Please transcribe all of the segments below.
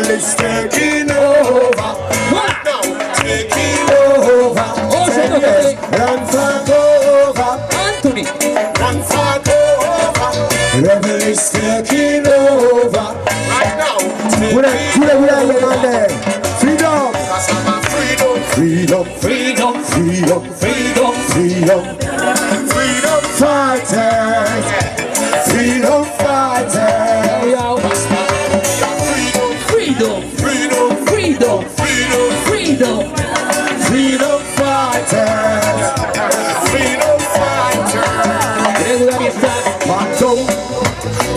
Rebel is taking over. What now? Taking over. Run for cover. Anthony. Run for cover. Rebel is taking over. Right now. Freedom. Freedom. Freedom. Freedom. Freedom. Freedom. Freedom fighters. Freedom fighters. Freedom. Freedom. Freedom. Freedom. Freedom. Freedom fighters. Freedom fighters.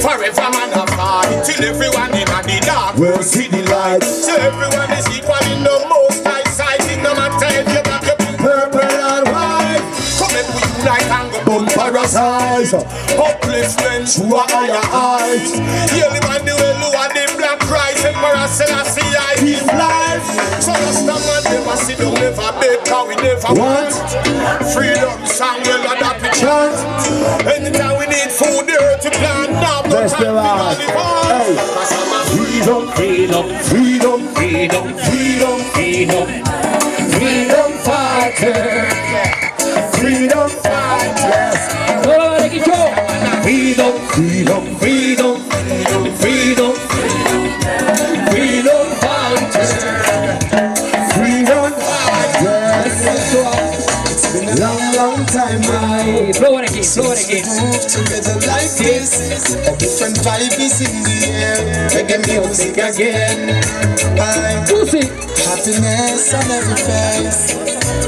Forever man a fight till everyone in the dark will see the light. So everyone is equal in the most high sight. It no matter if you got your purple and white. Come and we unite and go parasize. Upliftment to a higher height. Hear the man the well who are the black Christ. Emperor Selassie I give life. So just the man never see them never beg. Cause we never want freedom song well that we chant. Anytime we need food there to plant now. Freedom, freedom, freedom, freedom, freedom, freedom, freedom fighters, freedom fighters. Freedom, freedom, freedom, freedom, freedom fighters, freedom fighters. It's been a long, long time now. Blow it again, blow it again. Move together like this. A different vibe is in the air. Reggae music again. Happiness on every face.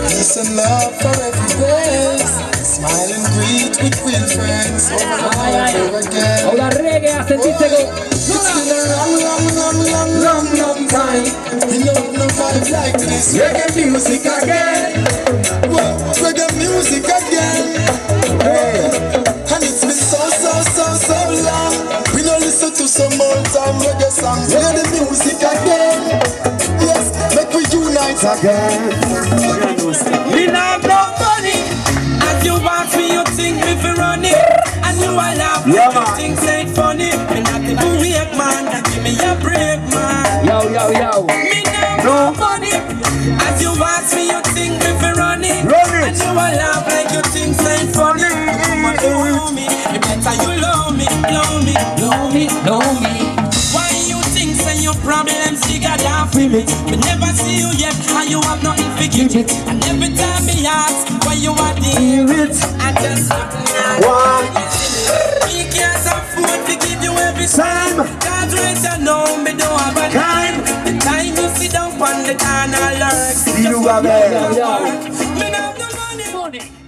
Peace and love for every place. Smile and greet with real friends. Over and over again. Ahora reggae a sentirse go. It's been a long, long, long, long, long, long time. We love no vibe like this. Reggae music again. Whoa, reggae music again. Hey. And it's been so long. We don't listen to some old time reggae songs. Hear the music again. Yes, make we unite again. We not no money. As you want me, you think me for running. And you all laugh, you think ain't funny. Me not the weak man, give me a break, man. Yo. Me no money. As you want me, you think me for running. And you all laugh like you think ain't funny. But you me, you better you love me. Why you think say your problems bigger than for me? Me never see you yet, and you have nothing to give it. And every time me ask why you are there, I just One. he can't afford to give you every time. Can't wait to know me don't have a time. The time you sit down on the corner, learn. You have it. Me not have the money.